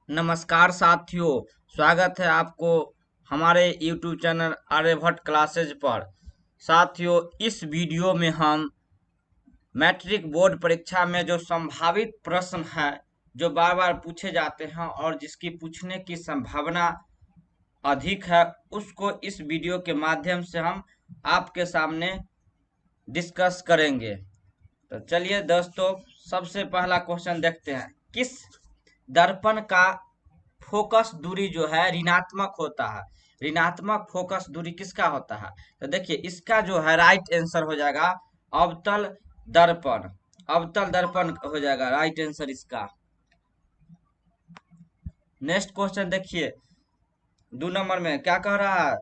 नमस्कार साथियों, स्वागत है आपको हमारे YouTube चैनल आर्यभट्ट क्लासेज पर। साथियों, इस वीडियो में हम मैट्रिक बोर्ड परीक्षा में जो संभावित प्रश्न है जो बार बार पूछे जाते हैं और जिसकी पूछने की संभावना अधिक है, उसको इस वीडियो के माध्यम से हम आपके सामने डिस्कस करेंगे। तो चलिए दोस्तों, सबसे पहला क्वेश्चन देखते हैं। किस दर्पण का फोकस दूरी जो है ऋणात्मक होता है? ऋणात्मक फोकस दूरी किसका होता है? तो देखिए, इसका जो है राइट आंसर हो जाएगा अवतल दर्पण। अवतल दर्पण हो जाएगा राइट आंसर इसका। नेक्स्ट क्वेश्चन देखिए, 2 नंबर में क्या कह रहा है?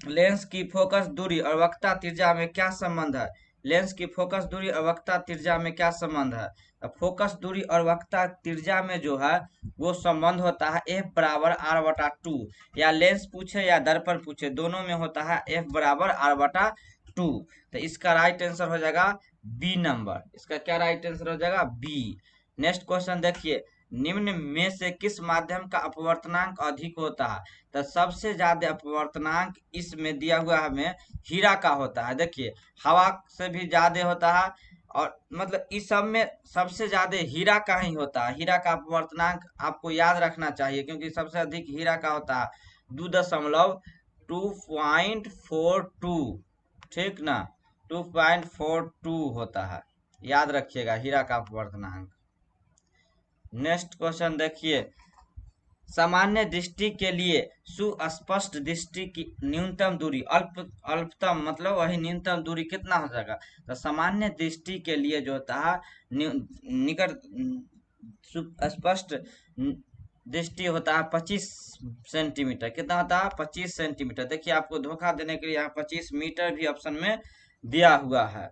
लेंस की फोकस दूरी और वक्रता त्रिज्या में क्या संबंध है? लेंस की फोकस दूरी और वक्रता त्रिज्या में क्या संबंध है? फोकस दूरी और वक्रता त्रिज्या में जो है वो संबंध होता है F बराबर R बटा 2। या लेंस पूछे या दर्पण पूछे, दोनों में होता है F बराबर R बटा 2। तो इसका राइट आंसर हो जाएगा बी नंबर। इसका क्या राइट आंसर हो जाएगा? बी। नेक्स्ट क्वेश्चन देखिए, निम्न में से किस माध्यम का अपवर्तनांक अधिक होता है? तो सबसे ज्यादा अपवर्तनांक इसमें दिया हुआ हमें हीरा का होता है। देखिए, हवा से भी ज्यादा होता है और मतलब इस सब में सबसे ज्यादा हीरा का ही होता है। हीरा का अपवर्तनांक आपको याद रखना चाहिए क्योंकि सबसे अधिक हीरा का होता है 2.242। ठीक ना, 2.42 होता है। याद रखिएगा हीरा का अपवर्तनांक। नेक्स्ट क्वेश्चन देखिए, सामान्य दृष्टि के लिए सुस्पष्ट दृष्टि की न्यूनतम दूरी अल्पतम मतलब वही न्यूनतम दूरी कितना हो जाएगा? तो सामान्य दृष्टि के लिए जो होता है निकट सुस्पष्ट दृष्टि होता है 25 सेंटीमीटर। कितना होता है? 25 सेंटीमीटर। देखिए, आपको धोखा देने के लिए यहाँ 25 मीटर भी ऑप्शन में दिया हुआ है।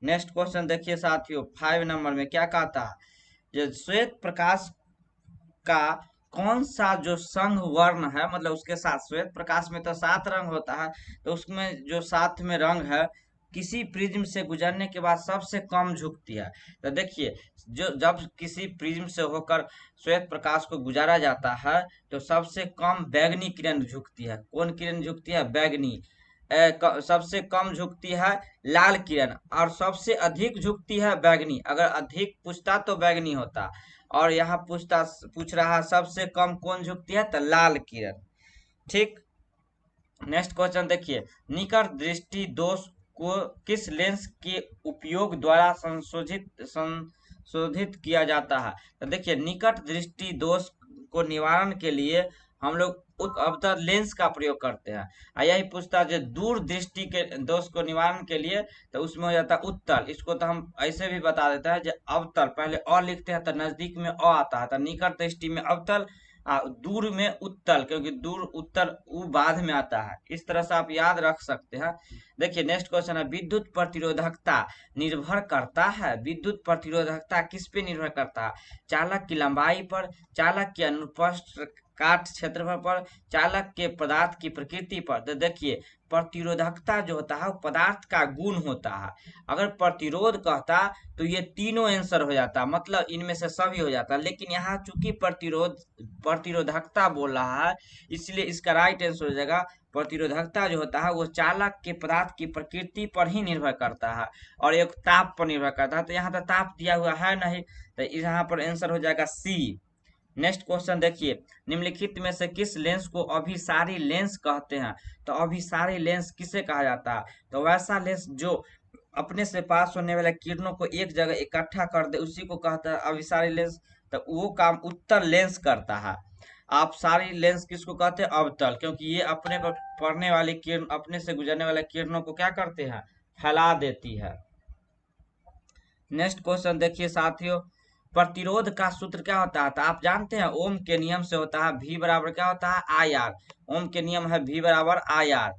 नेक्स्ट क्वेश्चन देखिए साथियों, 5 नंबर में क्या कहता है? जो श्वेत प्रकाश का कौन सा जो संघ वर्ण है, मतलब उसके साथ श्वेत प्रकाश में तो 7 रंग होता है, तो उसमें जो साथ में रंग है किसी प्रिज्म से गुजरने के बाद सबसे कम झुकती है? तो देखिए, जो जब किसी प्रिज्म से होकर श्वेत प्रकाश को गुजारा जाता है तो सबसे कम बैगनी किरण झुकती है। कौन किरण झुकती है? बैगनी। सबसे कम झुकती है लाल किरण और सबसे अधिक झुकती है बैगनी। अगर अधिक पूछता तो बैगनी होता, और यहाँ पूछ रहा है सबसे कम कौन झुकती है, तो लाल किरण। ठीक। नेक्स्ट क्वेश्चन देखिए, निकट दृष्टि दोष को किस लेंस के उपयोग द्वारा संशोधित किया जाता है? तो देखिए, निकट दृष्टि दोष को निवारण के लिए हम लोग अवतल लेंस का प्रयोग करते हैं। यही पूछता है दूर दृष्टि के दोष को निवारण के लिए, तो उसमें हो जाता है उत्तल। इसको तो हम ऐसे भी बता देते हैं, अवतल पहले अ लिखते हैं तो नजदीक में अ आता है, तो निकट दृष्टि में अवतल, दूर में उत्तल, क्योंकि दूर उत्तल उ बाद में आता है। इस तरह से आप याद रख सकते हैं। देखिए, नेक्स्ट क्वेश्चन है, विद्युत प्रतिरोधकता निर्भर करता है? विद्युत प्रतिरोधकता किस पे निर्भर करता है? चालक की लंबाई पर, चालक के अनुप्रस्थ काट क्षेत्रफल पर, चालक के पदार्थ की प्रकृति पर। तो देखिए, प्रतिरोधकता जो होता है वो पदार्थ का गुण होता है। अगर प्रतिरोध कहता तो ये तीनों आंसर हो जाता, मतलब इनमें से सभी हो जाता, लेकिन यहाँ चूंकि प्रतिरोधकता बोल रहा है, इसलिए इसका राइट आंसर हो जाएगा प्रतिरोधकता जो होता है वो चालक के पदार्थ की प्रकृति पर ही निर्भर करता है और एक ताप पर निर्भर करता है। तो यहाँ तो ताप दिया हुआ है नहीं, तो यहाँ पर आंसर हो जाएगा सी। नेक्स्ट क्वेश्चन देखिए, निम्नलिखित में से किस लेंस को अभिसारी लेंस कहते हैं? तो अभिसारी लेंस किसे कहा जाता है? तो वैसा लेंस जो अपने से पास होने वाले किरणों को एक जगह इकट्ठा कर दे, उसी को कहता है अभिसारी लेंस। तो वो काम उत्तल लेंस करता है। आप सारी लेंस किसको कहते हैं? अवतल, क्योंकि ये अपने पर पड़ने वाली किरण, अपने से गुजरने वाले किरणों को क्या करते हैं? फैला देती है। नेक्स्ट क्वेश्चन देखिए साथियों, प्रतिरोध का सूत्र क्या होता है? तो आप जानते हैं ओम के नियम से होता है V बराबर क्या होता है? I R. ओम के नियम है V बराबर आई आर।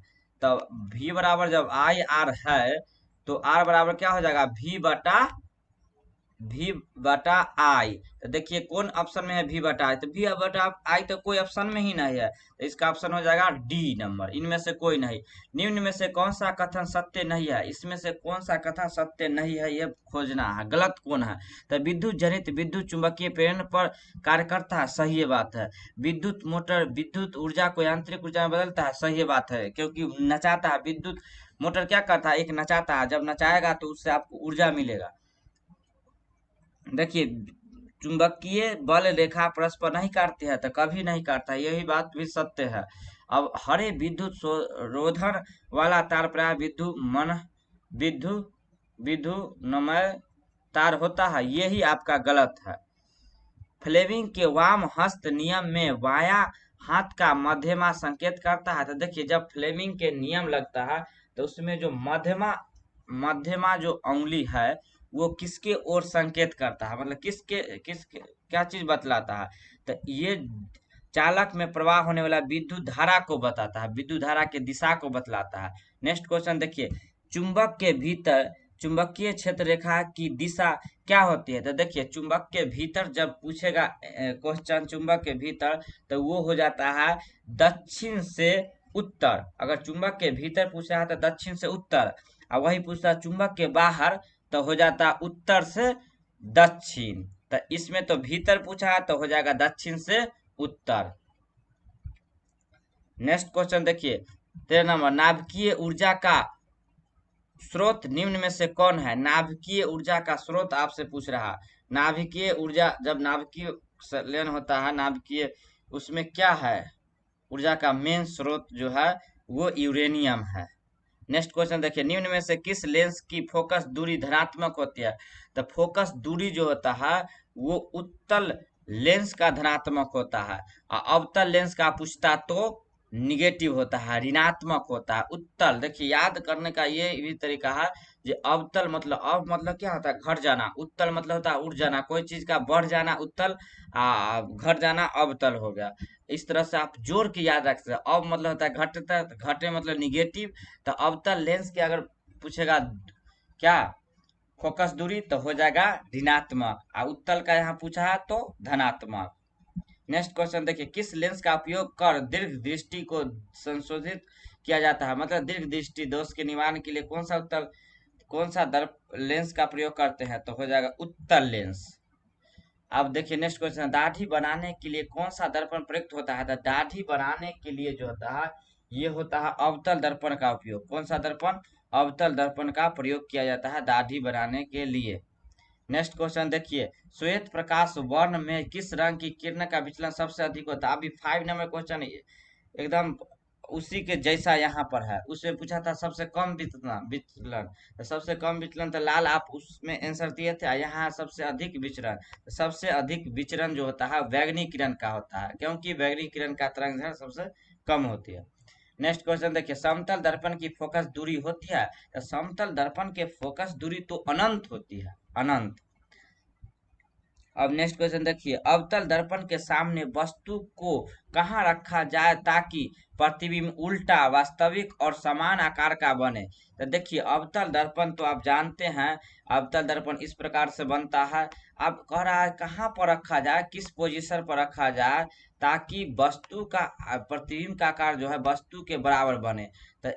तो V बराबर जब आई आर है तो R बराबर क्या हो जाएगा? V बटा V बटा आई। तो देखिए कौन ऑप्शन में है V बटा आई, तो V बटा आई तो कोई ऑप्शन में ही नहीं है, तो इसका ऑप्शन हो जाएगा डी नंबर, इनमें से कोई नहीं। निम्न में से कौन सा कथन सत्य नहीं है, इसमें से कौन सा कथन सत्य नहीं है ये खोजना है, गलत कौन है। तो विद्युत जनित विद्युत चुंबकीय प्रेरण पर कार्य करता है, सही बात है। विद्युत मोटर विद्युत ऊर्जा को यांत्रिक ऊर्जा में बदलता है, सही बात है, क्योंकि नचाता है। विद्युत मोटर क्या करता है, एक नचाता है, जब नचाएगा तो उससे आपको ऊर्जा मिलेगा। देखिए चुंबकीय बल रेखा परस्पर नहीं काटती है, तो कभी नहीं काटता, यही बात भी सत्य है। अब हरे विद्युत रोधन वाला तार प्राय विद्युत विद्युन्मय तार होता है, यही आपका गलत है। फ्लेमिंग के वाम हस्त नियम में बायां हाथ का मध्यमा संकेत करता है, तो देखिए जब फ्लेमिंग के नियम लगता है तो उसमें जो मध्यमा मध्यमा जो उंगली है वो किसके ओर संकेत करता है, मतलब किसके क्या चीज बतलाता है, तो ये चालक में प्रवाह होने वाला विद्युत धारा को बताता है, विद्युत धारा के दिशा को बतलाता है। नेक्स्ट क्वेश्चन देखिए, चुंबक के भीतर चुंबकीय क्षेत्र रेखा की दिशा क्या होती है, तो देखिए चुंबक के भीतर जब पूछेगा क्वेश्चन चुंबक के भीतर, तो वो हो जाता है दक्षिण से उत्तर। अगर चुंबक के भीतर पूछा है तो दक्षिण से उत्तर, और वही पूछता चुंबक के बाहर तो हो जाता उत्तर से दक्षिण। तो इसमें तो भीतर पूछा है तो हो जाएगा दक्षिण से उत्तर। नेक्स्ट क्वेश्चन देखिए 13 नंबर, नाभिकीय ऊर्जा का स्रोत निम्न में से कौन है। नाभिकीय ऊर्जा का स्रोत आपसे पूछ रहा। नाभिकीय ऊर्जा, जब नाभिकीय संलयन होता है नाभिकीय, उसमें क्या है, ऊर्जा का मेन स्रोत जो है वो यूरेनियम है। नेक्स्ट क्वेश्चन देखिए, निम्न में से किस लेंस की फोकस दूरी धनात्मक होती है, तो फोकस दूरी जो होता है वो उत्तल लेंस का धनात्मक होता है, और अवतल लेंस का पूछता तो निगेटिव होता है, ऋणात्मक होता है। उत्तल देखिए याद करने का ये भी तरीका है, जो अवतल मतलब मतलब क्या होता है, घट जाना, उत्तल मतलब होता है उठ जाना, कोई चीज का बढ़ जाना उत्तल, घट जाना अवतल हो गया। इस तरह से आप जोड़ के याद रख सकते हैं। अब मतलब होता है घटता, घटे मतलब निगेटिव, तो अवतल लेंस के अगर पूछेगा क्या फोकस दूरी तो हो जाएगा ऋणात्मक, और उत्तल का यहाँ पूछा है तो धनात्मक। नेक्स्ट क्वेश्चन देखिए, किस लेंस का उपयोग कर दीर्घ दृष्टि को संशोधित किया जाता है, मतलब दीर्घ दृष्टि दोष के निवारण के लिए कौन सा दर्प लेंस का प्रयोग करते हैं, तो हो जाएगा उत्तल लेंस। अब देखिए नेक्स्ट क्वेश्चन, दाढ़ी बनाने के लिए कौन सा दर्पण प्रयुक्त होता है, तो दाढ़ी बनाने के लिए जो होता है ये होता है अवतल दर्पण का उपयोग। कौन सा दर्पण, अवतल दर्पण का प्रयोग किया जाता है दाढ़ी बनाने के लिए। नेक्स्ट क्वेश्चन देखिए, श्वेत प्रकाश वर्ण में किस रंग की किरण का विचलन सबसे अधिक होता है। अभी 5 नंबर क्वेश्चन एकदम उसी के जैसा यहाँ पर है, उसमें पूछा था सबसे कम विचलन, तो सबसे कम विचलन तो लाल आप उसमें आंसर दिए थे, यहाँ सबसे अधिक विचरण, तो सबसे अधिक विचरण जो होता है बैगनी किरण का होता है, क्योंकि बैगनी किरण का तरंग सबसे कम होती है। नेक्स्ट क्वेश्चन देखिए, समतल दर्पण की फोकस दूरी होती है, तो समतल दर्पण के फोकस दूरी तो अनंत होती है, अनंत। अब नेक्स्ट क्वेश्चन देखिए, अवतल दर्पण के सामने वस्तु को कहाँ रखा जाए ताकि प्रतिबिंब उल्टा वास्तविक और समान आकार का बने। तो देखिए अवतल दर्पण तो आप जानते हैं, अवतल दर्पण इस प्रकार से बनता है। अब कह रहा है कहाँ पर रखा जाए, किस पोजीशन पर रखा जाए ताकि वस्तु का प्रतिबिंब का आकार जो है वस्तु के बराबर बने, तो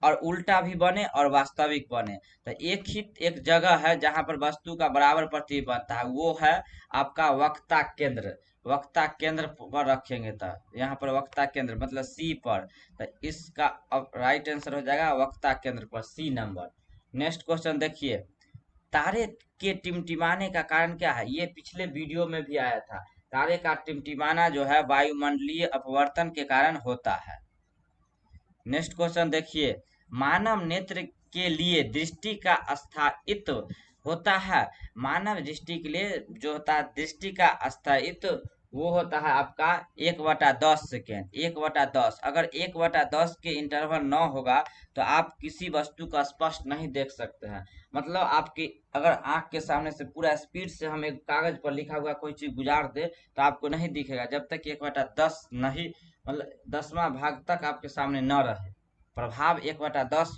और उल्टा भी बने और वास्तविक बने। तो एक जगह है जहां पर वस्तु का बराबर प्रतिबिंब बनता है, वो है आपका वक्ता केंद्र। वक्ता केंद्र पर रखेंगे तो यहाँ पर वक्ता केंद्र मतलब सी पर, तो इसका राइट आंसर हो जाएगा वक्ता केंद्र पर, सी नंबर। नेक्स्ट क्वेश्चन देखिए, तारे के टिमटिमाने का कारण क्या है, ये पिछले वीडियो में भी आया था। तारे का टिमटिमाना जो है वायुमंडलीय अपवर्तन के कारण होता है। नेक्स्ट क्वेश्चन देखिए, मानव नेत्र के लिए दृष्टि का स्थायित्व होता है। मानव दृष्टि के लिए जो होता है दृष्टि का स्थायित्व वो होता है आपका 1/10 सेकेंड, 1/10। अगर 1/10 के इंटरवल न होगा तो आप किसी वस्तु का स्पष्ट नहीं देख सकते हैं। मतलब आपकी अगर आंख के सामने से पूरा स्पीड से हम एक कागज पर लिखा हुआ कोई चीज गुजार दे तो आपको नहीं दिखेगा, जब तक 1/10 नहीं, मतलब 10वां भाग तक आपके सामने न रहे, प्रभाव 1/10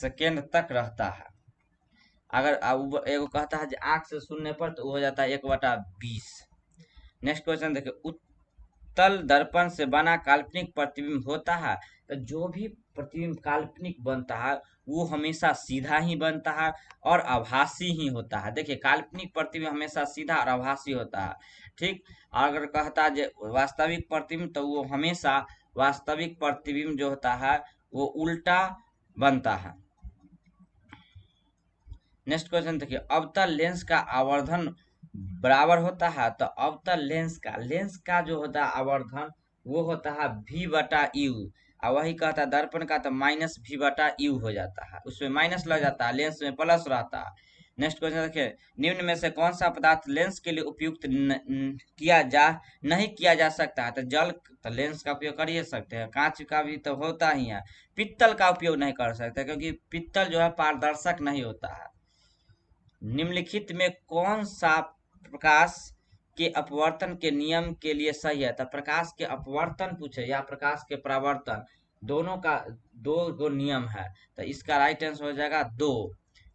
सेकेंड तक रहता है। अगर एगो कहता है आंख से सुनने पर तो वो हो जाता है 1/20। नेक्स्ट क्वेश्चन देखिए, उत्तल दर्पण से बना काल्पनिक प्रतिबिंब होता है, तो जो भी प्रतिबिंब काल्पनिक बनता है वो हमेशा सीधा ही बनता है और आभासी ही होता है। देखिए काल्पनिक प्रतिबिंब हमेशा सीधा और आभासी होता है, ठीक। अगर कहता है वास्तविक प्रतिबिंब तो वो हमेशा वास्तविक प्रतिबिंब जो होता है वो उल्टा बनता है। नेक्स्ट क्वेश्चन देखिए, अवतल लेंस का आवर्धन बराबर होता है, तो अवतल लेंस का जो होता है आवर्धन वो होता है v/u, और वही कहता है दर्पण का तो -v/u हो जाता है, उसमें माइनस लग जाता है, लेंस में प्लस रहता है। नेक्स्ट क्वेश्चन देखिए, निम्न में से कौन सा पदार्थ लेंस के लिए उपयुक्त नहीं किया जा सकता है, तो जल तो लेंस का उपयोग कर ही सकते हैं, कांच का भी तो होता ही है, पित्तल का उपयोग नहीं कर सकते क्योंकि पित्तल जो है पारदर्शक नहीं होता है। निम्नलिखित में कौन सा प्रकाश के अपवर्तन के नियम के लिए सही है, तो प्रकाश के अपवर्तन पूछे या प्रकाश के परावर्तन, दोनों का दो गो नियम है, तो इसका राइट आंसर हो जाएगा 2।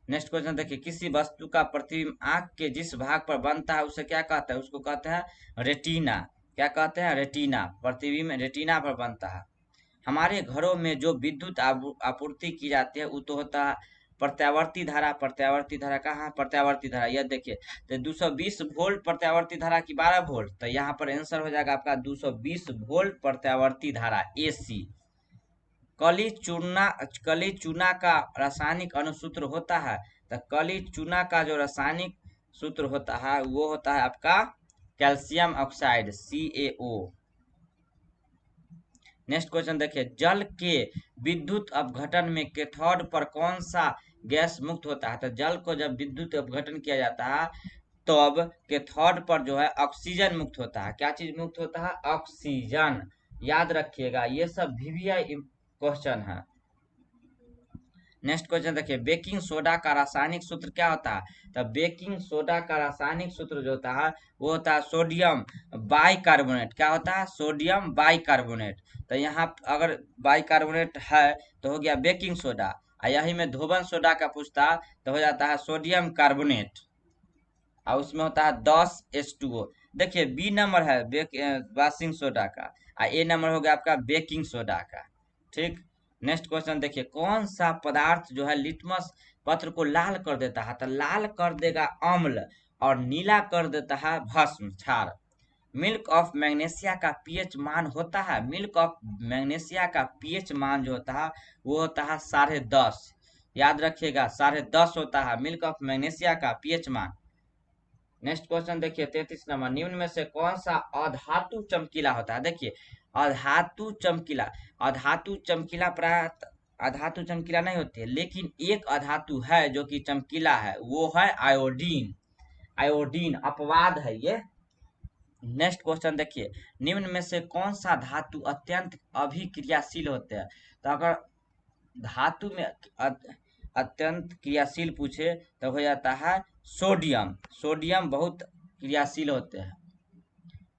नेक्स्ट क्वेश्चन देखिए, किसी वस्तु का प्रतिबिंब आंख के जिस भाग पर बनता है उसे क्या कहते हैं, उसको कहते हैं रेटिना। क्या कहते हैं, रेटिना। प्रतिबिंब रेटिना पर बनता है। हमारे घरों में जो विद्युत आपूर्ति की जाती है वो तो होता है प्रत्यावर्ती धारा। प्रत्यावर्ती धारा कहाँ, प्रत्यावर्ती धारा यह देखिए, तो 220 वोल्ट प्रत्यावर्ती धारा की 12 वोल्ट, तो यहाँ पर आंसर हो जाएगा आपका 220 वोल्ट प्रत्यावर्ती धारा AC। कली चूना का रासायनिक अनुसूत्र होता है, तो कली चूना का जो रासायनिक सूत्र होता है वो होता है आपका calcium oxide CaO। Next question देखिए, जल के विद्युत अपघटन में कैथोड पर कौन सा गैस मुक्त होता है, तो जल को जब विद्युत अपघटन किया जाता है तब कैथोड पर जो है ऑक्सीजन मुक्त होता है। क्या चीज मुक्त होता है, ऑक्सीजन। याद रखिएगा, ये सब VVI क्वेश्चन है। नेक्स्ट क्वेश्चन देखिए, बेकिंग सोडा का रासायनिक सूत्र क्या होता है, तो बेकिंग सोडा का रासायनिक सूत्र जो होता है वो होता है सोडियम बाइकार्बोनेट। क्या होता है, सोडियम बाइकार्बोनेट। तो यहाँ अगर बाइकार्बोनेट है तो हो गया बेकिंग सोडा, और यही में धोबन सोडा का पूछता तो हो जाता है सोडियम कार्बोनेट, और उसमें होता है 10H2O। देखिए B नंबर है बेकिंग सोडा का, और A नंबर हो गया आपका बेकिंग सोडा का, ठीक। नेक्स्ट क्वेश्चन देखिए, कौन सा पदार्थ जो है लिटमस पत्र को लाल कर देता है, तो लाल कर देगा अम्ल और नीला कर देता है भस्म क्षार। मिल्क ऑफ मैग्नेशिया का पीएच मान होता है, मिल्क ऑफ मैग्नेशिया का पीएच मान जो होता है वो होता है 10.5। याद रखिएगा 10.5 होता है मिल्क ऑफ मैग्नेशिया का पीएच मान। नेक्स्ट क्वेश्चन देखिए 33 नंबर, निम्न में से कौन सा अधातु चमकीला होता है। देखिए अधातु चमकीला, अधातु चमकीला प्राय अधातु चमकीला नहीं होती है, लेकिन एक अधातु है जो कि चमकीला है, वो है आयोडीन। आयोडीन अपवाद है ये। नेक्स्ट क्वेश्चन देखिए, निम्न में से कौन सा धातु अत्यंत अभिक्रियाशील होते हैं, तो अगर धातु में अत्यंत क्रियाशील पूछे तो हो जाता है सोडियम। सोडियम बहुत क्रियाशील होते हैं।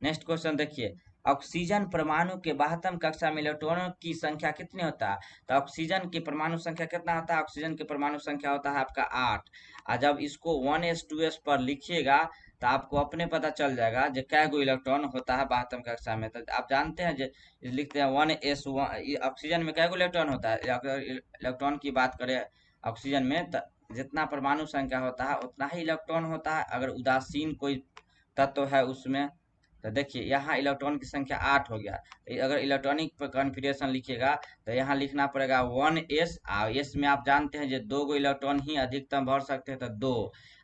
नेक्स्ट क्वेश्चन देखिए, ऑक्सीजन परमाणु के 72 कक्षा में इलेक्ट्रॉनों की संख्या कितनी होता है, तो ऑक्सीजन की परमाणु संख्या कितना होता है, ऑक्सीजन की परमाणु संख्या होता है आपका 8। और जब इसको 1s2s पर लिखिएगा तो आपको अपने पता चल जाएगा जो कै गो इलेक्ट्रॉन होता है 72 कक्षा में। तो आप जानते हैं जो लिखते हैं 1s1, ऑक्सीजन में कै गो इलेक्ट्रॉन होता है, इलेक्ट्रॉन की बात करें ऑक्सीजन में तो जितना परमाणु संख्या होता है उतना ही इलेक्ट्रॉन होता है। अगर उदासीन कोई तत्व है उसमें, तो देखिए यहाँ इलेक्ट्रॉन की संख्या 8 हो गया। अगर इलेक्ट्रॉनिक कॉन्फ़िगरेशन लिखिएगा तो यहाँ लिखना पड़ेगा 1s, और s में आप जानते हैं जो 2 गो इलेक्ट्रॉन ही अधिकतम भर सकते हैं तो 2,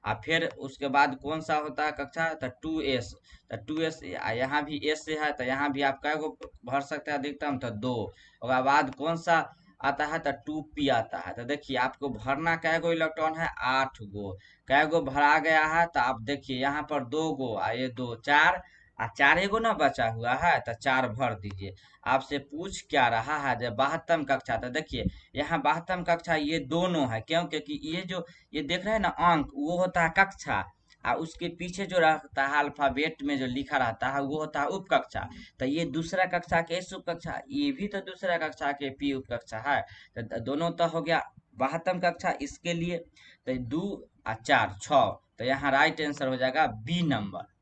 और फिर उसके बाद कौन सा होता है कक्षा, तो 2s। तो 2s यहाँ भी s है तो यहाँ भी आप कै गो भर सकते हैं अधिकतम, तो 2। उसके बाद कौन सा आता है तो 2p आता है। तो देखिए आपको भरना कै गो इलेक्ट्रॉन है, 8 गो। कै गो भरा गया है तो आप देखिए यहाँ पर 2 गो और ये 2 4, 4 एगो ना बचा हुआ है तो 4 भर दीजिए। आपसे पूछ क्या रहा है जब 72 कक्षा, तो देखिए यहाँ 72 कक्षा ये दोनों है, क्यों, क्योंकि ये जो ये देख रहे हैं ना अंक वो होता है कक्षा, और उसके पीछे जो रहता है अल्फाबेट में जो लिखा रहता है वो होता है उप कक्षा। तो ये दूसरा कक्षा के इस उप कक्षा, ये भी तो दूसरा कक्षा के P उप कक्षा है। तो दोनों तो हो गया 72 कक्षा इसके लिए। तो और 4 6, तो यहाँ राइट आंसर हो जाएगा बी नंबर।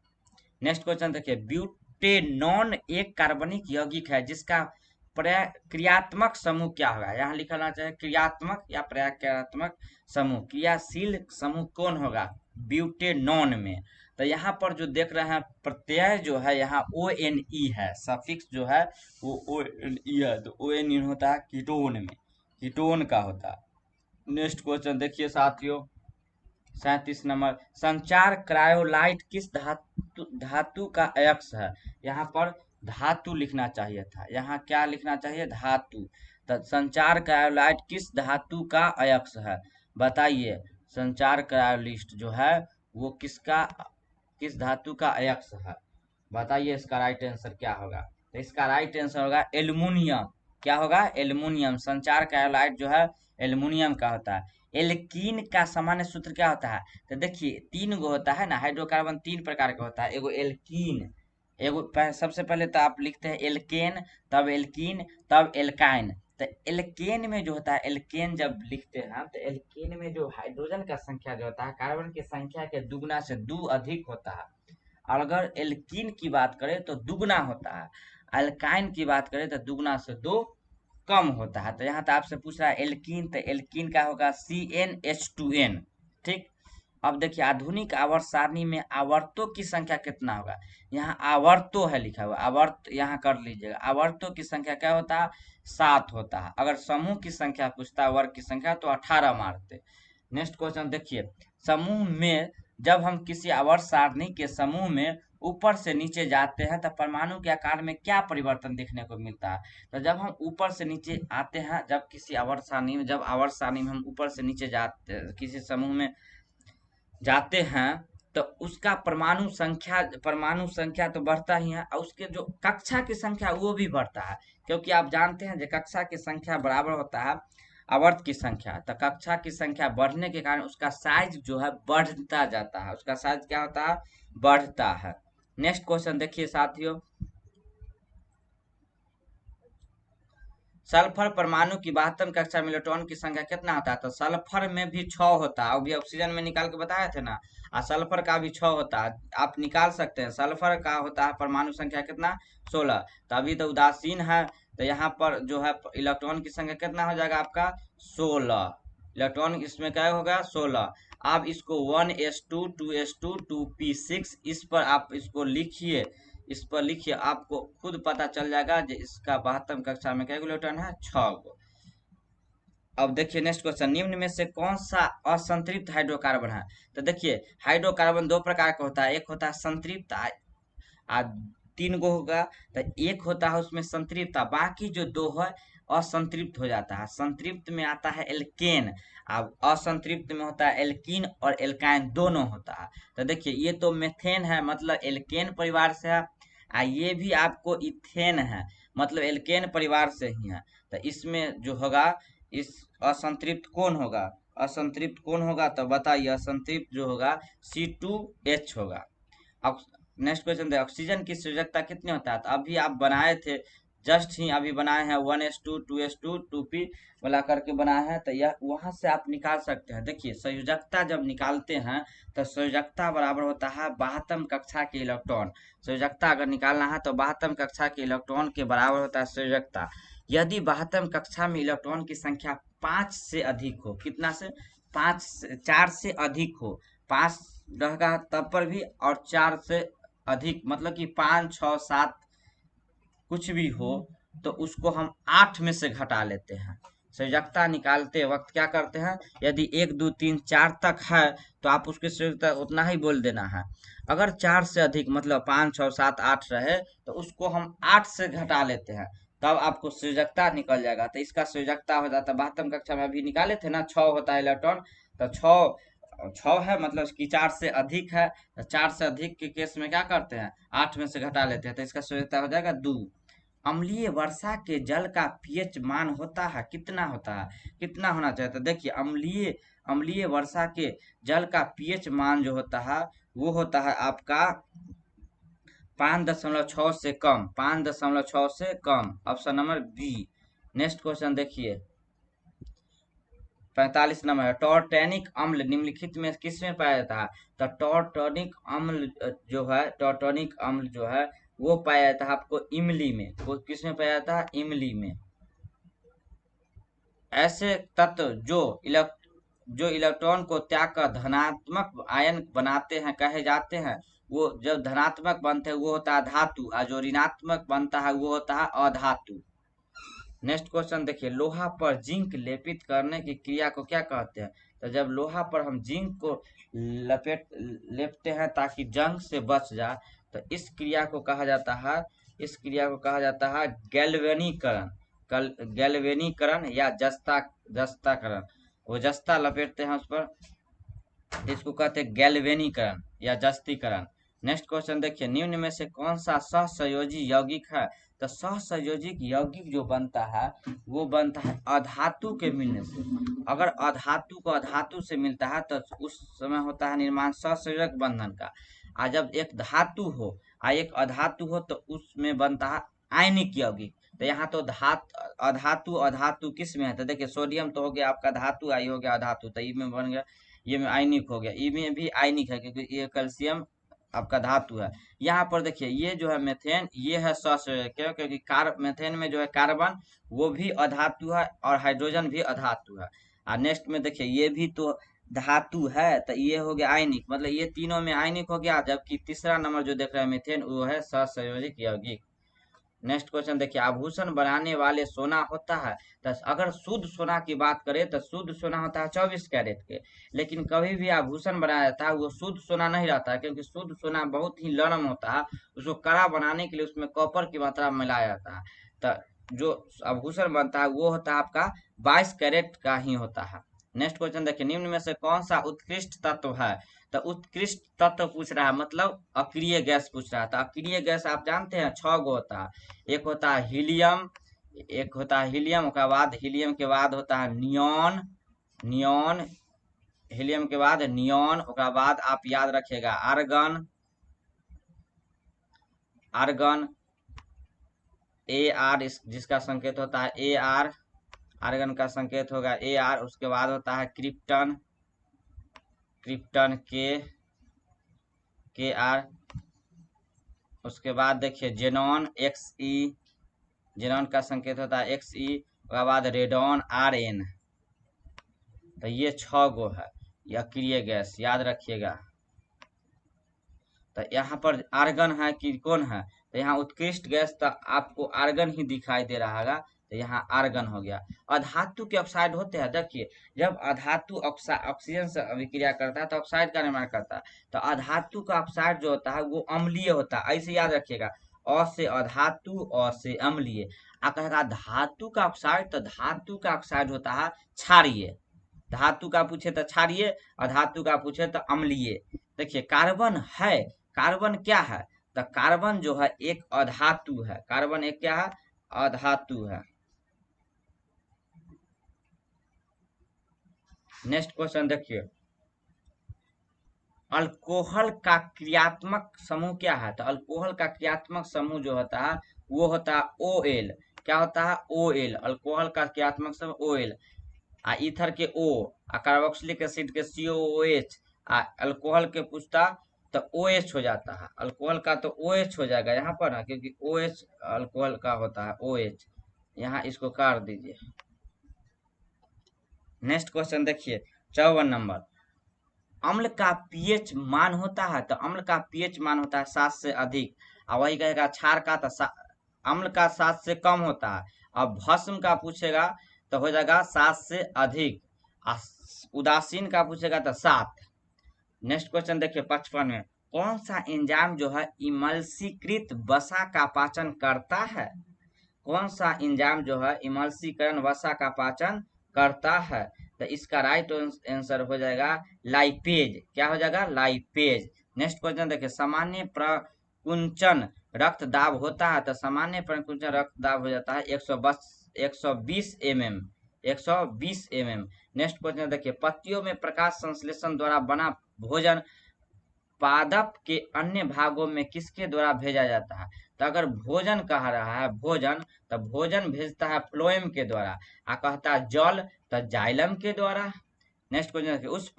नेक्स्ट क्वेश्चन देखिए, ब्यूटेनॉन एक कार्बनिक यौगिक है जिसका क्रियात्मक समूह क्या होगा। यहाँ लिखना चाहिए क्रियात्मक या प्रक्रियात्मक समूह। क्रियाशील समूह कौन होगा ब्यूटेनॉन में। तो यहाँ पर जो देख रहे हैं प्रत्यय जो है यहाँ ONE है, सफिक्स जो है वो ONE है, तो ONE होता है कीटोन में, कीटोन का होता है। नेक्स्ट क्वेश्चन देखिए साथियों, 37 नंबर, संचार क्रायोलाइट किस धातु का अयस्क है। यहाँ पर धातु लिखना चाहिए था, यहाँ क्या लिखना चाहिए धातु। तो संचार क्रायोलाइट किस धातु का अयस्क है, बताइए। संचार क्रायोलिस्ट जो है वो किस धातु का अयस्क है, बताइए। इसका राइट आंसर क्या होगा, तो इसका राइट आंसर होगा एल्युमिनियम। क्या होगा, एल्युमिनियम। संचार क्रायोलाइट जो है एल्युमिनियम का होता है। एल्कीन का सामान्य सूत्र क्या होता है, तो देखिए 3 गो होता है ना, हाइड्रोकार्बन 3 प्रकार का होता है। एगो एल्कीन, सबसे पहले तो आप लिखते हैं एल्केन, तब एल्कीन, तब एल्काइन। तो एल्केन में जो होता है, एल्केन जब लिखते हैं तो एल्केन में जो हाइड्रोजन का संख्या जो होता है कार्बन की संख्या के दुगुना से 2 अधिक होता है। और अगर एल्कीन की बात करें तो दुगुना होता है, अल्काइन की बात करें तो दुगुना से 2 कम होता है। तो यहाँ तो आपसे पूछ रहा है एल्कीन, तो एल्कीन का होगा CnH2n। ठीक, अब देखिए आधुनिक आवर्त सारणी में आवर्तों की संख्या कितना होगा। यहाँ आवर्तों है लिखा हुआ, आवर्त यहाँ कर लीजिएगा। आवर्तों की संख्या क्या होता है, 7 होता है। अगर समूह की संख्या पूछता है, वर्ग की संख्या, तो 18 मारते। नेक्स्ट क्वेश्चन देखिए, समूह में जब हम किसी आवर्त सारणी के समूह में ऊपर से नीचे जाते हैं तो परमाणु के आकार में क्या परिवर्तन देखने को मिलता है। तो जब हम ऊपर से नीचे आते हैं, जब किसी आवर्त सारणी में, जब आवर्त सारणी में हम ऊपर से नीचे जाते, किसी समूह में जाते हैं, तो उसका परमाणु संख्या तो बढ़ता ही है, और उसके जो कक्षा की संख्या वो भी बढ़ता है। क्योंकि आप जानते हैं जो कक्षा की संख्या बराबर होता है आवर्त की संख्या, तो कक्षा की संख्या बढ़ने के कारण उसका साइज जो है बढ़ता जाता है, उसका साइज क्या होता है, बढ़ता है। नेक्स्ट क्वेश्चन देखिए साथियों, सल्फर परमाणु की 72 कक्षा में इलेक्ट्रॉन की संख्या कितना होता है। तो सल्फर में भी 6 होता है, अभी ऑक्सीजन में निकाल के बताए थे ना, और सल्फर का भी 6 होता है, आप निकाल सकते हैं। सल्फर का होता है परमाणु संख्या कितना, 16। तो अभी तो उदासीन है, तो यहाँ पर जो है इलेक्ट्रॉन की संख्या कितना हो जाएगा आपका, 16। इलेक्ट्रॉन इसमें क्या होगा, 16। आप इसको 1s2 2s2 2p6 इस पर आप इसको लिखिए, इस पर लिखिए, आपको खुद पता चल जाएगा कि इसका 72 कक्षा में कैलकुलेटर है 6 गो। अब देखिए नेक्स्ट क्वेश्चन, निम्न में से कौन सा असंतृप्त हाइड्रोकार्बन है। तो देखिए हाइड्रोकार्बन 2 प्रकार का होता है, एक होता है संतृप्त, आ 3 गो होगा, तो एक होता है उसमें संतृप्त, बाकी जो 2 है असंतृप्त हो जाता है। संतृप्त में आता है एल्केन, अब असंतृप्त में होता है एल्कीन और एल्काइन दोनों होता है। तो देखिए ये तो मेथेन है, मतलब एल्केन परिवार से है, ये भी आपको इथेन है, मतलब एल्केन परिवार से ही है। तो इसमें जो होगा, इस असंतृप्त कौन होगा, असंतृप्त कौन होगा, तो बताइए। असंतृप्त जो होगा C2H होगा। अब नेक्स्ट क्वेश्चन दे, ऑक्सीजन की सृजकता कितनी होता है। तो अभी आप बनाए थे, जस्ट ही अभी बनाए हैं 1s2 2s2 2p वाला करके बनाए हैं, तो यह वहां से आप निकाल सकते हैं। देखिए संयोजकता जब निकालते हैं तो संयोजकता बराबर होता है 72 कक्षा के इलेक्ट्रॉन। संयोजकता अगर निकालना है तो 72 कक्षा के इलेक्ट्रॉन के बराबर होता है संयोजकता। यदि 72 कक्षा में इलेक्ट्रॉन की संख्या 5 से अधिक हो, कितना से, 4 से अधिक हो, 5 रहेगा तब पर भी, और 4 से अधिक मतलब कि 5 6 7 कुछ भी हो, तो उसको हम 8 में से घटा लेते हैं। संयोजकता निकालते वक्त क्या करते हैं, यदि 1 2 3 4 तक है तो आप उसके संयोजकता उतना ही बोल देना है। अगर 4 से अधिक मतलब 5 6 7 8 रहे तो उसको हम 8 से घटा लेते हैं, तब आपको संयोजकता निकल जाएगा। तो इसका संयोजकता हो जाता है, 72 कक्षा में अभी निकाले थे ना, 6 होता है इलेक्ट्रॉन, तो 6 है मतलब कि 4 से अधिक है, तो 4 से अधिक के केस में क्या करते हैं, 8 में से घटा लेते हैं, तो इसका संयोजकता हो जाएगा 2। अम्लीय वर्षा के जल का पीएच मान होता है कितना, होता है कितना होना चाहिए। तो देखिए अम्लीय वर्षा के जल का पीएच मान जो होता है वो होता है आपका 5.6 से कम, 5.6 से कम, option number B. Next question देखिए, 45 नंबर है, टॉर्टेनिक अम्ल निम्नलिखित में किसमें पाया जाता है? तो टॉर्टोनिक अम्ल जो है, टॉर्टोनिक अम्ल जो है वो पाया जाता है आपको इमली में। वो किसमें पाया जाता है? इमली में। ऐसे तत्व जो इलेक्ट्रॉन को त्याग कर धनात्मक आयन बनाते हैं कहे जाते हैं। वो जब धनात्मक बनते हैं वो होता है धातु, और जो ऋणात्मक बनता है वो होता है अधातु। नेक्स्ट क्वेश्चन देखिए, लोहा पर जिंक लेपित करने की क्रिया को क्या कहते हैं? तो जब लोहा पर हम जिंक को लेपते हैं ताकि जंग से बच जाए, तो इस क्रिया को कहा जाता है, इस क्रिया को कहा जाता है गैल्वेनीकरण। गैल्वेनीकरण या जस्ताकरण। वो जस्ता लपेटते हैं उस पर, इसको कहते हैं गैल्वेनीकरण या जस्तीकरण। नेक्स्ट क्वेश्चन देखिए, निम्न में से कौन सा सहसंयोजी यौगिक है? तो सहसंयोजिक यौगिक जो बनता है वो बनता है अधातु के मिलने से। अगर अधातु को अधातु से मिलता है तो उस समय होता है निर्माण सहसंयोजक बंधन का। और जब एक धातु हो और एक अधातु हो तो उसमें बनता है आयनिक यौगिक। तो यहाँ तो अधातु अधातु किस में है? तो देखिए, सोडियम तो हो गया आपका धातु, आई हो गया अधातु, तो ये में बन गया, ये में आयनिक हो गया, ये में भी आयनिक है क्योंकि ये कैल्शियम आपका धातु है। यहाँ पर देखिए, ये जो है मेथेन, ये है सहसंयोजक। क्यों? क्योंकि मेथेन में जो है कार्बन वो भी अधातु है और हाइड्रोजन भी अधातु है। और नेक्स्ट में देखिए, ये भी तो धातु है, तो ये हो गया आयनिक, मतलब ये तीनों में आयनिक हो गया। जबकि तीसरा नंबर जो देख रहे हैं मेथेन, वो है सहसंयोजक यौगिक। नेक्स्ट क्वेश्चन देखिए, आभूषण बनाने वाले सोना होता है। तो अगर शुद्ध सोना की बात करें तो शुद्ध सोना होता है 24 कैरेट के। लेकिन कभी भी आभूषण बनाया जाता है वो शुद्ध सोना नहीं रहता है, क्योंकि शुद्ध सोना बहुत ही नरम होता है। उसको कड़ा बनाने के लिए उसमें कॉपर की मात्रा मिलाया जाता है। तो जो आभूषण बनता है वो होता है आपका 22 कैरेट का ही होता है। नेक्स्ट क्वेश्चन देखिए, निम्न में से कौन सा उत्कृष्ट तत्व है? तो उत्कृष्ट तत्व पूछ रहा है, मतलब अक्रिय गैस पूछ रहा है। तो अक्रिय गैस आप जानते हैं 6 गो होता है। एक होता है हीलियम, एक होता है हीलियम, उसके बाद हीलियम के बाद होता है नियॉन, नियॉन, हीलियम के बाद नियॉन, उसके बाद आप याद रखिएगा आर्गन, आर्गन AR, जिसका संकेत होता है AR, आर्गन का संकेत होगा AR। उसके बाद होता है क्रिप्टन, क्रिप्टन KR। उसके बाद देखिए जेनॉन XE, जेनॉन का संकेत होता है XE। उसके बाद रेडॉन RN। तो ये 6 गो है, ये अक्रिय गैस, याद रखिएगा। तो यहाँ पर आर्गन है कि कौन है? तो यहाँ उत्कृष्ट गैस तो आपको आर्गन ही दिखाई दे रहा होगा, तो यहाँ आर्गन हो गया। अधातु के ऑक्साइड होते हैं, देखिए जब अधातु ऑक्सीजन से अभिक्रिया करता है तो ऑक्साइड का निर्माण करता है। तो अधातु का ऑक्साइड जो होता है वो अम्लीय होता है, ऐसे याद रखिएगा, अ से अधातु, अ से अम्लीय। आप कहेगा धातु का ऑक्साइड, तो धातु का ऑक्साइड होता है क्षारीय। धातु का पूछे तो क्षारीय, अधातु का पूछे तो अम्लीय। देखिए कार्बन है, कार्बन क्या है? तो कार्बन जो है एक अधातु है। कार्बन एक क्या है? अधातु है। नेक्स्ट क्वेश्चन देखिए, अल्कोहल का क्रियात्मक समूह क्या है? तो अल्कोहल का क्रियात्मक समूह जो होता है वो होता है OL। क्या होता है? OL। अल्कोहल का क्रियात्मक समूह OL। आ ईथर के O, आ कार्बोक्सिलिक एसिड के COOH, आ अल्कोहल के पूछता तो OH हो जाता है। अल्कोहल का तो OH हो जाएगा यहाँ पर ना, क्योंकि OH अल्कोहल का होता है OH। यहाँ इसको काट दीजिए। नेक्स्ट क्वेश्चन देखिए, 54 नंबर, अम्ल का पीएच मान होता है। तो अम्ल का पीएच मान होता है 7 से अधिक। और वही कहेगा क्षार का तो अम्ल का 7 से कम होता है। अब भस्म का पूछेगा तो हो जाएगा 7 से अधिक। उदासीन का पूछेगा तो 7। नेक्स्ट क्वेश्चन देखिए 55 में, कौन सा एंजाइम जो है इमल्सीकृत वसा का पाचन करता है? कौन सा एंजाइम जो है इमल्सीकरण वसा का पाचन करता है? तो इसका राइट आंसर हो जाएगा लाइपेज। क्या हो जाएगा? लाइपेज। नेक्स्ट क्वेश्चन देखिए, सामान्य प्रकुंचन रक्त दाब होता है। तो सामान्य प्रकुंचन रक्त दाब हो जाता है 120 mm, 120 mm। नेक्स्ट क्वेश्चन देखिए, पत्तियों में प्रकाश संश्लेषण द्वारा बना भोजन पादप के अन्य भागों में किसके द्वारा भेजा जाता है? तो अगर भोजन कह रहा है भोजन, तो भोजन भेजता है फ्लोएम के द्वारा। कहता है जल, तो जाइलम के द्वारा। नेक्स्ट क्वेश्चन, उस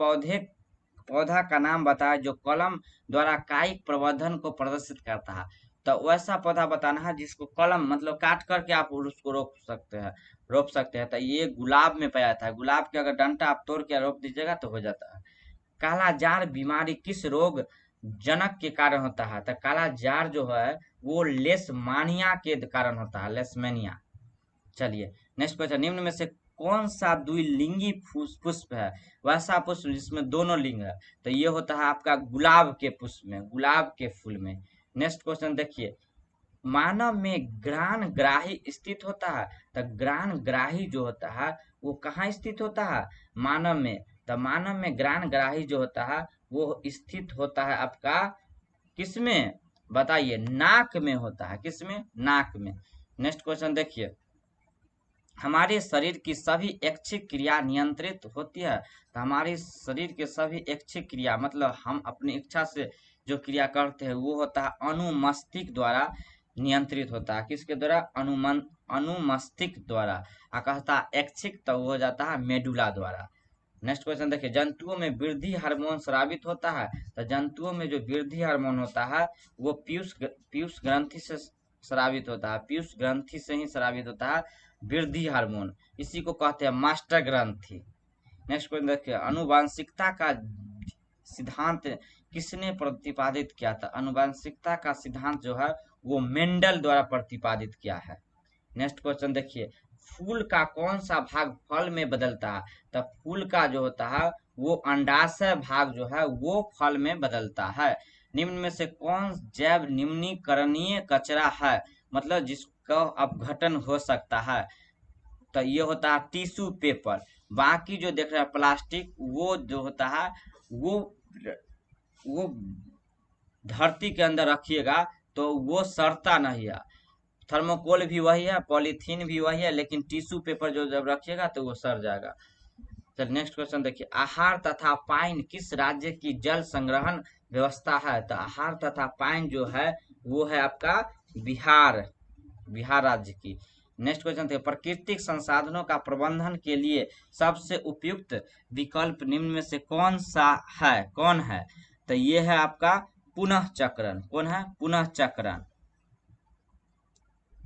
पौधा का नाम बताया जो कलम द्वारा कायिक प्रवर्धन को प्रदर्शित करता है। तो वैसा पौधा बताना है जिसको कलम मतलब काट करके आप उसको रोप सकते हैं। तो ये गुलाब में पाया जाता है। गुलाब के अगर डंठा आप तोड़ के रोप दीजिएगा तो हो जाता है। काला जार बीमारी किस रोग जनक के कारण होता है? तो काला जार जो है वो लेशमानिया के कारण होता है, लेशमेनिया। चलिए नेक्स्ट क्वेश्चन, निम्न में से कौन सा द्विलिंगी पुष्प है? वैसा पुष्प जिसमें दोनों लिंग है। तो ये होता है आपका गुलाब के पुष्प में, गुलाब के फूल में। नेक्स्ट क्वेश्चन देखिए, मानव में ग्राण ग्राही स्थित होता है। तो ग्राण ग्राही जो होता है वो कहाँ स्थित होता है? मानव में। तो मानव में ग्राण ग्राही जो होता है वो स्थित होता है आपका किसमें? बताइए। नाक में होता है। किसमें? नाक में। नेक्स्ट क्वेश्चन देखिए, हमारे शरीर की सभी ऐच्छिक क्रिया नियंत्रित होती है। तो हमारे शरीर के सभी ऐच्छिक क्रिया मतलब हम अपनी इच्छा से जो क्रिया करते हैं वो होता है अनुमस्तिष्क द्वारा नियंत्रित होता है। किसके द्वारा? अनुमस्तिष्क द्वारा। कहता है ऐच्छिक, तो वो हो जाता है मेडुला द्वारा। नेक्स्ट क्वेश्चन देखिए, जंतुओं में वृद्धि हार्मोन स्रावित होता है। तो जंतुओं में जो वृद्धि हार्मोन होता है वो पीयूष ग्रंथि से स्रावित होता है। पीयूष ग्रंथि से ही स्रावित होता है वृद्धि हार्मोन। इसी को कहते हैं मास्टर ग्रंथि। नेक्स्ट क्वेश्चन देखिए, अनुवांशिकता का सिद्धांत किसने प्रतिपादित किया था? अनुवांशिकता का सिद्धांत जो है वो मेंडल द्वारा प्रतिपादित किया है। नेक्स्ट क्वेश्चन देखिए, फूल का कौन सा भाग फल में बदलता है? तो फूल का जो होता है वो अंडाशय भाग जो है वो फल में बदलता है। निम्न में से कौन जैव निम्नीकरणीय कचरा है, मतलब जिसका अपघटन हो सकता है? तो ये होता है टिश्यू पेपर। बाकी जो देख रहे हैं प्लास्टिक, वो जो होता है वो धरती के अंदर रखिएगा तो वो सड़ता नहीं है। थर्मोकोल भी वही है, पॉलीथीन भी वही है, लेकिन टिश्यू पेपर जो जब रखिएगा तो वो सड़ जाएगा। चलिए नेक्स्ट क्वेश्चन देखिए, आहार तथा पाइन किस राज्य की जल संग्रहण व्यवस्था है? तो आहार तथा पाइन जो है वो है आपका बिहार राज्य की। नेक्स्ट क्वेश्चन देखिए, प्राकृतिक संसाधनों का प्रबंधन के लिए सबसे उपयुक्त विकल्प निम्न में से कौन है? तो ये है आपका पुनः चक्रण। कौन है? पुनः चक्रण।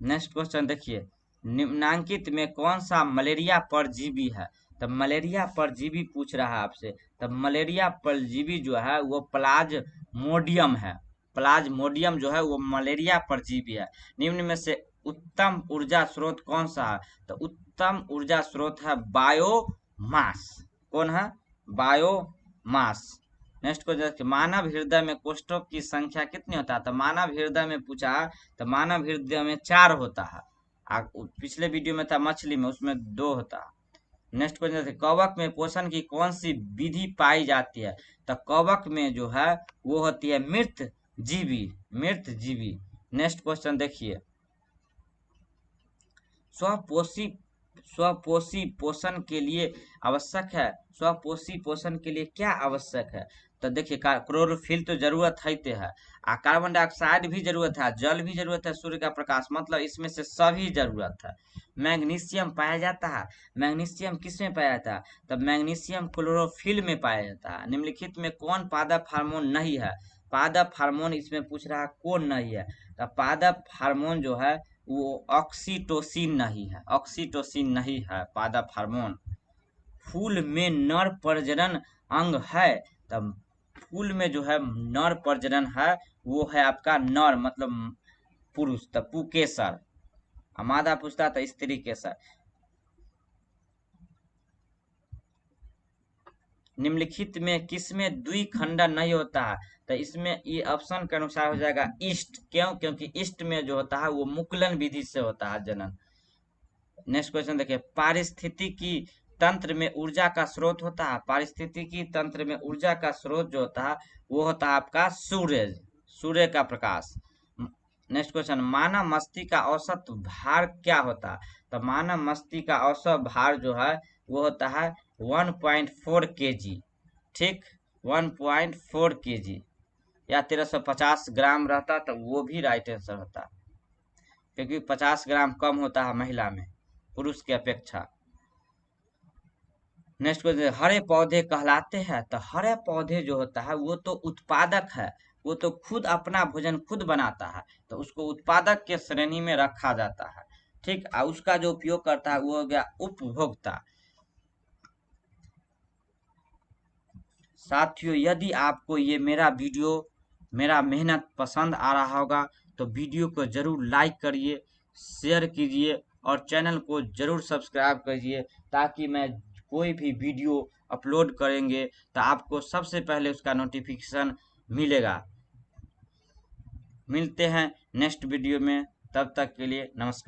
नेक्स्ट क्वेश्चन देखिए, निम्नांकित में कौन सा मलेरिया परजीवी है? तो मलेरिया परजीवी पूछ रहा है आपसे। तो मलेरिया परजीवी जो है वो प्लाज्मोडियम है। प्लाज्मोडियम जो है वो मलेरिया परजीवी है। निम्न में से उत्तम ऊर्जा स्रोत कौन सा है? तो उत्तम ऊर्जा स्रोत है बायोमास। कौन है? बायोमास। नेक्स्ट क्वेश्चन, मानव हृदय में कोष्ठकों की संख्या कितनी होता है? तो मानव हृदय में पूछा है, तो मानव हृदय में 4 होता है। पिछले वीडियो में था मछली में, उसमें 2 होता है। नेक्स्ट क्वेश्चन, कवक में पोषण की कौन सी विधि पाई जाती है? तो कवक में जो है वो होती है मृत जीवी। नेक्स्ट क्वेश्चन देखिए, स्वपोषी पोषण के लिए आवश्यक है। स्वपोषी पोषण के लिए क्या आवश्यक है? तो देखिए, क्लोरोफिल तो जरूरत है कार्बन डाइऑक्साइड भी जरूरत है, जल भी जरूरत है, सूर्य का प्रकाश, मतलब इसमें से सभी जरूरत है। मैग्नीशियम पाया जाता है। मैग्नीशियम किस में पाया जाता है? तो मैग्नीशियम क्लोरोफिल में पाया जाता है। निम्नलिखित में कौन पादप हार्मोन नहीं है? पादप हार्मोन इसमें पूछ रहा है कौन नहीं है? तो पादप हार्मोन जो है वो ऑक्सीटोसिन नहीं है पादप हार्मोन। फूल में नर प्रजनन अंग है। तब फूल में जो है नर प्रजनन है वो है आपका नर मतलब पुरुष, तब पुकेसर। मादा पूछता था स्त्री केसर। निम्नलिखित में किसमें द्विखंडन नहीं होता है? तो इसमें ये ऑप्शन के अनुसार हो जाएगा ईस्ट। क्यों? क्योंकि ईस्ट में जो होता है वो मुकुलन विधि से होता है जनन। नेक्स्ट क्वेश्चन देखिए, पारिस्थितिकी तंत्र में ऊर्जा का स्रोत होता है। पारिस्थितिकी तंत्र में ऊर्जा का स्रोत जो होता है वो होता है आपका सूर्य का प्रकाश। नेक्स्ट क्वेश्चन, मानव मस्तिष्क का औसत भार क्या होता है? तो मानव मस्तिष्क का औसत भार जो है वो होता है 1.4 kg। ठीक, 1.4 kg। या 1350 ग्राम रहता तो वो भी राइट आंसर होता, क्योंकि 50 ग्राम कम होता है महिला में पुरुष की अपेक्षा। नेक्स्ट क्वेश्चन, हरे पौधे कहलाते हैं, तो हरे पौधे जो होता है वो तो उत्पादक है, वो तो खुद अपना भोजन खुद बनाता है, तो उसको उत्पादक के श्रेणी में रखा जाता है। ठीक, उसका जो उपयोग करता है वो हो गया उपभोक्ता। साथियों, यदि आपको ये मेरा मेहनत पसंद आ रहा होगा तो वीडियो को जरूर लाइक करिए, शेयर कीजिए और चैनल को जरूर सब्सक्राइब करिए, ताकि मैं कोई भी वीडियो अपलोड करेंगे तो आपको सबसे पहले उसका नोटिफिकेशन मिलेगा। मिलते हैं नेक्स्ट वीडियो में, तब तक के लिए नमस्कार।